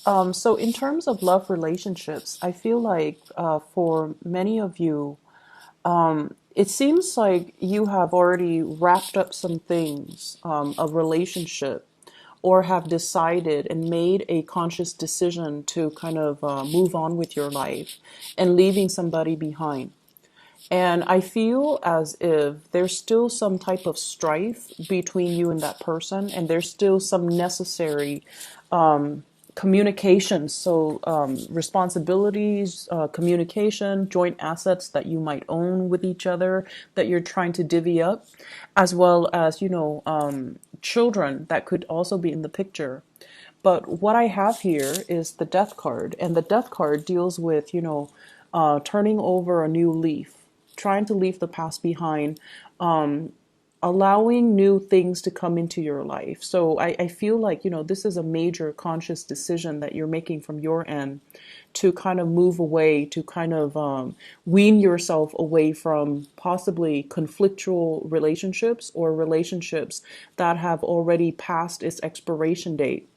So in terms of love relationships, I feel like for many of you, it seems like you have already wrapped up some things, a relationship, or have decided and made a conscious decision to kind of move on with your life and leaving somebody behind. And I feel as if there's still some type of strife between you and that person, and there's still some necessary communication. So, responsibilities, communication, joint assets that you might own with each other that you're trying to divvy up, as well as, children that could also be in the picture. But what I have here is the death card, and the death card deals with, turning over a new leaf, trying to leave the past behind, allowing new things to come into your life. So I feel like, this is a major conscious decision that you're making from your end to kind of move away, to kind of wean yourself away from possibly conflictual relationships or relationships that have already passed its expiration date.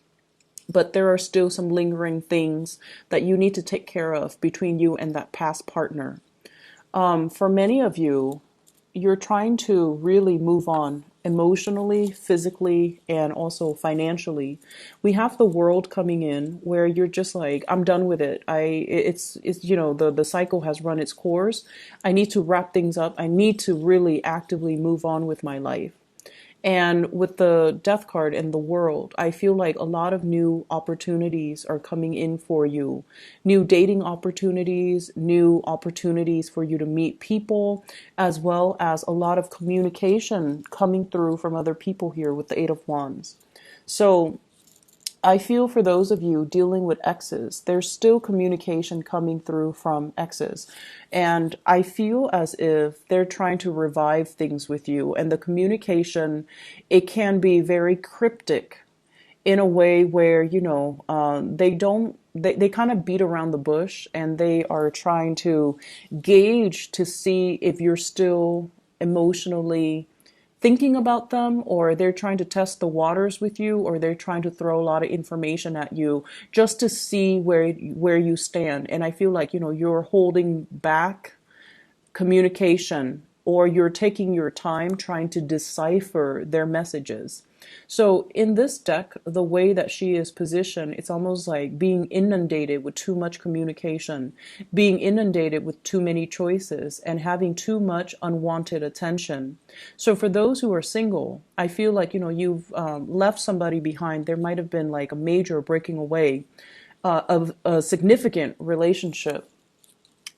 But there are still some lingering things that you need to take care of between you and that past partner. For many of you, you're trying to really move on emotionally, physically, and also financially. We have the world coming in where you're just like, I'm done with it. It's the cycle has run its course. I need to wrap things up. I need to really actively move on with my life. And with the death card and the world, I feel like a lot of new opportunities are coming in for you. New dating opportunities, new opportunities for you to meet people, as well as a lot of communication coming through from other people here with the Eight of Wands. So I feel for those of you dealing with exes, there's still communication coming through from exes. And I feel as if they're trying to revive things with you. And the communication, it can be very cryptic in a way where, they kind of beat around the bush and they are trying to gauge to see if you're still emotionally thinking about them, or they're trying to test the waters with you, or they're trying to throw a lot of information at you just to see where you stand. And I feel like, you're holding back communication, or you're taking your time trying to decipher their messages. So in this deck, the way that she is positioned, it's almost like being inundated with too much communication, being inundated with too many choices, and having too much unwanted attention. So for those who are single, I feel like, you've left somebody behind. There might have been like a major breaking away of a significant relationship,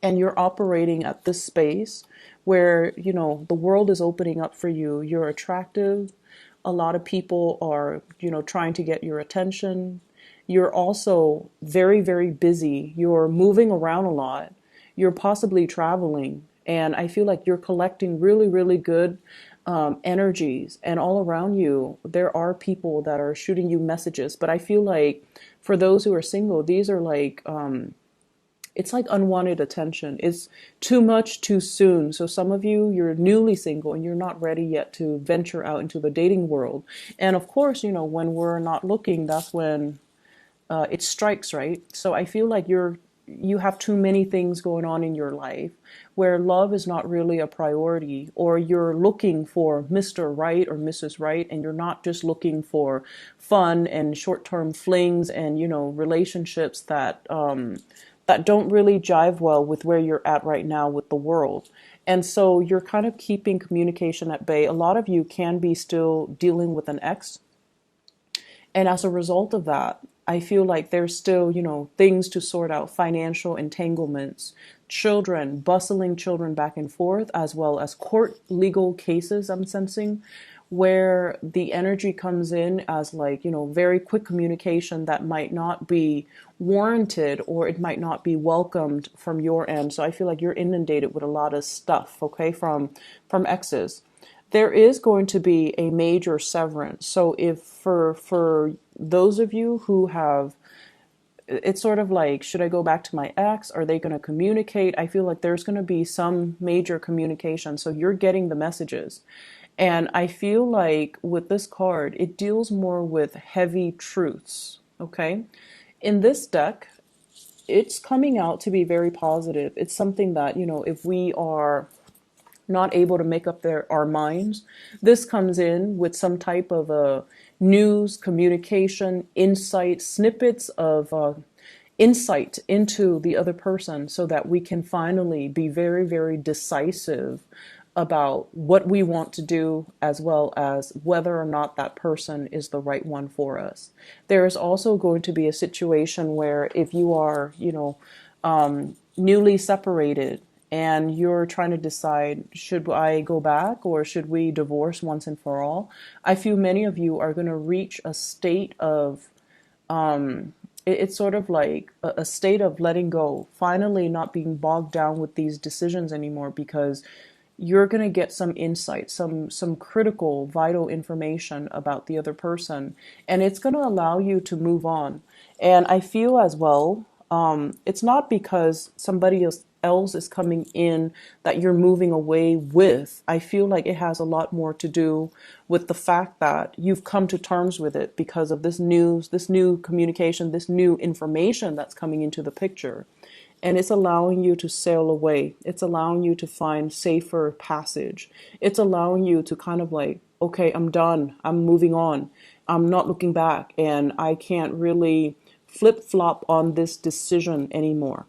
and you're operating at this space where the world is opening up for you. You're attractive. A lot of people are trying to get your attention. You're also very, very busy. You're moving around a lot. You're possibly traveling, and I feel like you're collecting really, really good energies. And all around you there are people that are shooting you messages. But I feel like for those who are single, these are like it's like unwanted attention. It's too much too soon. So some of you, you're newly single and you're not ready yet to venture out into the dating world. And of course, when we're not looking, that's when it strikes, right? So I feel like you have too many things going on in your life where love is not really a priority, or you're looking for Mr. Right or Mrs. Right, and you're not just looking for fun and short-term flings and relationships that don't really jive well with where you're at right now with the world. And so you're kind of keeping communication at bay. A lot of you can be still dealing with an ex, and as a result of that, I feel like there's still, things to sort out, financial entanglements, children, bustling children back and forth, as well as court legal cases I'm sensing, where the energy comes in as like, very quick communication that might not be warranted, or it might not be welcomed from your end. So I feel like you're inundated with a lot of stuff, okay, from exes. There is going to be a major severance. So if for those of you who have, it's sort of like, should I go back to my ex? Are they going to communicate? I feel like there's going to be some major communication. So you're getting the messages. And I feel like with this card, it deals more with heavy truths. Okay. In this deck, it's coming out to be very positive. It's something that, if we are not able to make up our minds, this comes in with some type of a news, communication, insight, snippets of insight into the other person so that we can finally be very, very decisive about what we want to do, as well as whether or not that person is the right one for us. There is also going to be a situation where if you are, newly separated and you're trying to decide, should I go back or should we divorce once and for all? I feel many of you are going to reach a state of it's sort of like a state of letting go, finally not being bogged down with these decisions anymore, because you're going to get some insight, some critical, vital information about the other person, and it's going to allow you to move on. And I feel as well, it's not because somebody else is coming in that you're moving away with. I feel like it has a lot more to do with the fact that you've come to terms with it because of this news, this new communication, this new information that's coming into the picture. And it's allowing you to sail away. It's allowing you to find safer passage. It's allowing you to kind of like, okay, I'm done. I'm moving on. I'm not looking back. And I can't really flip-flop on this decision anymore.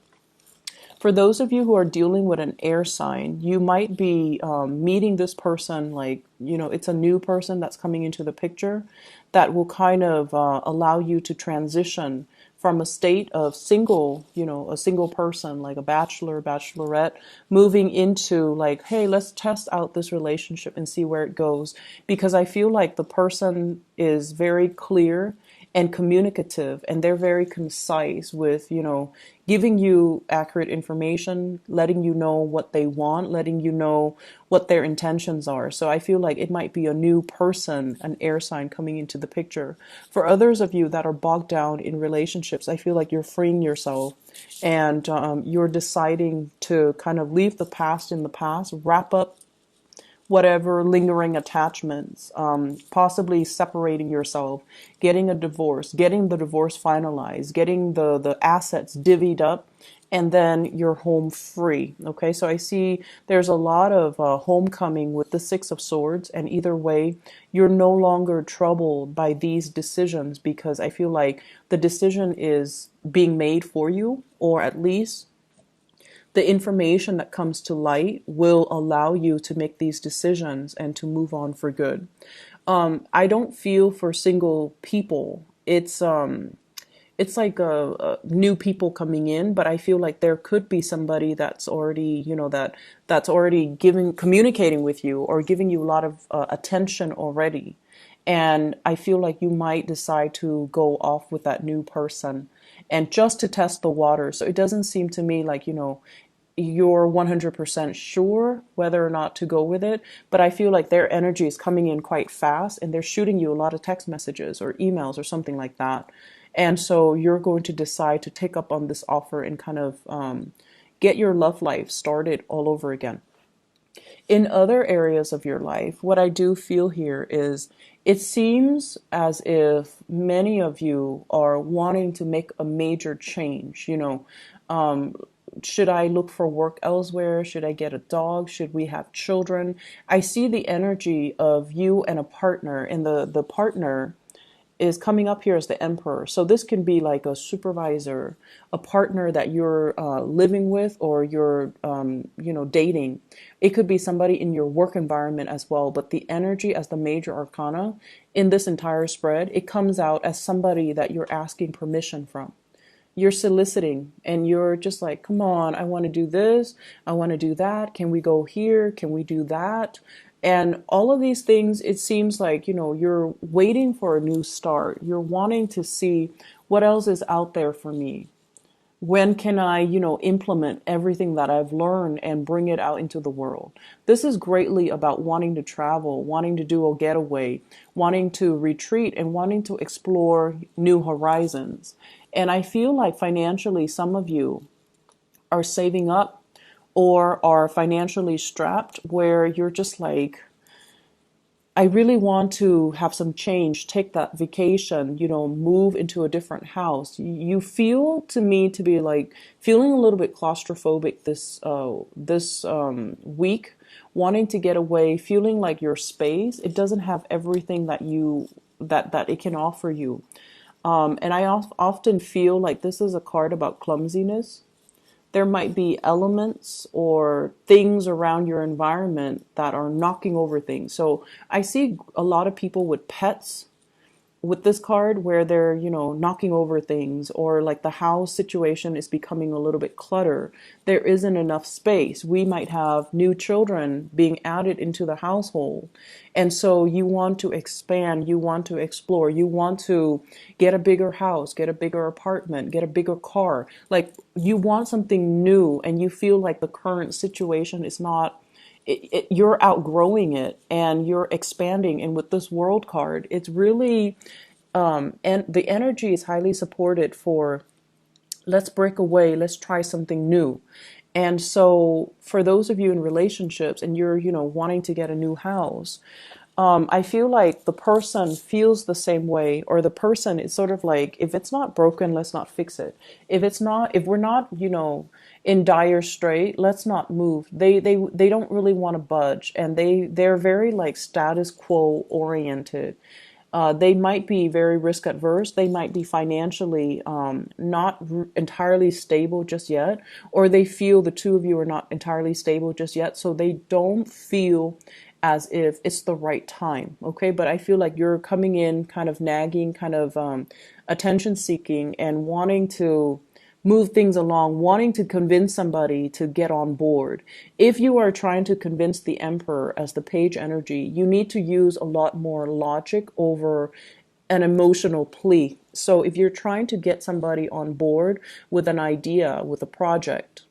For those of you who are dealing with an air sign, you might be meeting this person like, it's a new person that's coming into the picture that will kind of allow you to transition from a state of single, a single person, like a bachelor, bachelorette, moving into like, hey, let's test out this relationship and see where it goes. Because I feel like the person is very clear and communicative, and they're very concise with, giving you accurate information, letting you know what they want, letting you know what their intentions are. So I feel like it might be a new person, an air sign coming into the picture. For others of you that are bogged down in relationships, I feel like you're freeing yourself, and you're deciding to kind of leave the past in the past, wrap up whatever lingering attachments, possibly separating yourself, getting a divorce, getting the divorce finalized, getting the assets divvied up, and then you're home free. Okay, so I see there's a lot of homecoming with the Six of Swords, and either way, you're no longer troubled by these decisions, because I feel like the decision is being made for you, or at least the information that comes to light will allow you to make these decisions and to move on for good. I don't feel for single people. It's like new people coming in, but I feel like there could be somebody that's already, that's already communicating with you or giving you a lot of attention already. And I feel like you might decide to go off with that new person, and just to test the water. So it doesn't seem to me like, you're 100% sure whether or not to go with it, but I feel like their energy is coming in quite fast, and they're shooting you a lot of text messages or emails or something like that. And so you're going to decide to take up on this offer and kind of get your love life started all over again. In other areas of your life, what I do feel here is it seems as if many of you are wanting to make a major change. Should I look for work elsewhere? Should I get a dog? Should we have children? I see the energy of you and a partner, and the partner is coming up here as the emperor. So this can be like a supervisor, a partner that you're living with, or you're, dating. It could be somebody in your work environment as well. But the energy as the major arcana in this entire spread, it comes out as somebody that you're asking permission from. You're soliciting, and you're just like, come on, I want to do this. I want to do that. Can we go here? Can we do that? And all of these things, it seems like, you're waiting for a new start. You're wanting to see what else is out there for me. When can I, implement everything that I've learned and bring it out into the world? This is greatly about wanting to travel, wanting to do a getaway, wanting to retreat, and wanting to explore new horizons. And I feel like financially, some of you are saving up or are financially strapped, where you're just like, I really want to have some change, take that vacation, move into a different house. You feel to me to be like feeling a little bit claustrophobic this week, wanting to get away, feeling like your space, it doesn't have everything that it can offer you. And I often feel like this is a card about clumsiness. There might be elements or things around your environment that are knocking over things. So I see a lot of people with pets with this card where they're, knocking over things, or like the house situation is becoming a little bit cluttered. There isn't enough space. We might have new children being added into the household. And so you want to expand, you want to explore, you want to get a bigger house, get a bigger apartment, get a bigger car. Like you want something new, and you feel like the current situation is not, you're outgrowing it and you're expanding. And with this world card, it's really, and the energy is highly supported for let's break away, let's try something new. And so for those of you in relationships and you're, wanting to get a new house, I feel like the person feels the same way, or the person is sort of like, if it's not broken, let's not fix it. If we're not, in dire strait, let's not move. They don't really want to budge, and they're very like status quo oriented. They might be very risk adverse. They might be financially not entirely stable just yet, or they feel the two of you are not entirely stable just yet. So they don't feel as if it's the right time. Okay. But I feel like you're coming in kind of nagging, kind of attention seeking, and wanting to move things along, wanting to convince somebody to get on board. If you are trying to convince the Emperor as the page energy, you need to use a lot more logic over an emotional plea. So if you're trying to get somebody on board with an idea, with a project,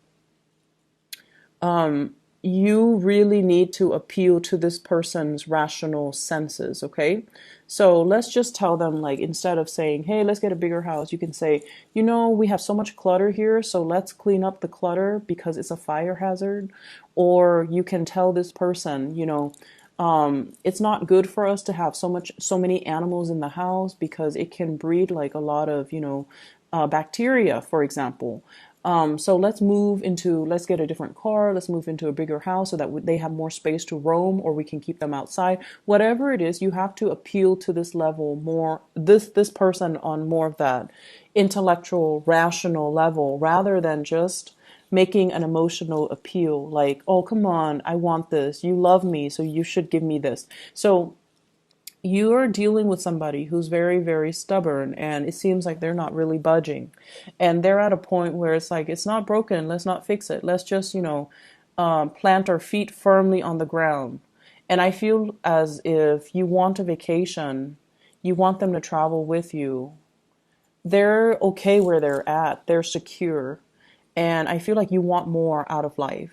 you really need to appeal to this person's rational senses, okay? So let's just tell them, like, instead of saying, hey, let's get a bigger house, you can say, we have so much clutter here, so let's clean up the clutter because it's a fire hazard. Or you can tell this person, it's not good for us to have so many animals in the house because it can breed like a lot of, bacteria, for example. So let's get a different car, let's move into a bigger house so that they have more space to roam, or we can keep them outside. Whatever it is, you have to appeal to this level more, this person on more of that intellectual, rational level, rather than just making an emotional appeal like, oh, come on, I want this. You love me, so you should give me this. So you're dealing with somebody who's very, very stubborn, and it seems like they're not really budging. And they're at a point where it's like, it's not broken, let's not fix it. Let's just, plant our feet firmly on the ground. And I feel as if you want a vacation, you want them to travel with you. They're okay where they're at, they're secure. And I feel like you want more out of life.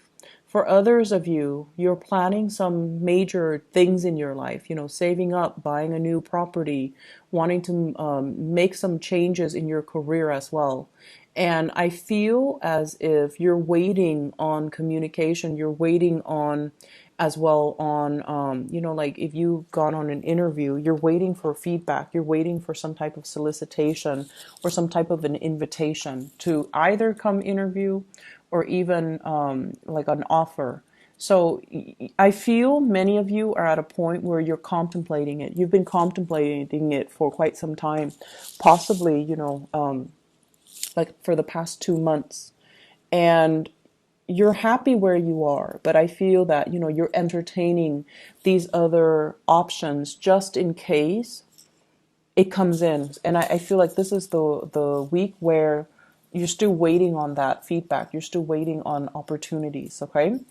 For others of you, you're planning some major things in your life, saving up, buying a new property, wanting to make some changes in your career as well. And I feel as if you're waiting on communication, you're waiting on as well on, like if you've gone on an interview, you're waiting for feedback, you're waiting for some type of solicitation or some type of an invitation to either come interview or even like an offer. So I feel many of you are at a point where you're contemplating it. You've been contemplating it for quite some time, possibly, like for the past 2 months. And you're happy where you are, but I feel that, you're entertaining these other options just in case it comes in. And I feel like this is the week where you're still waiting on that feedback. You're still waiting on opportunities, okay?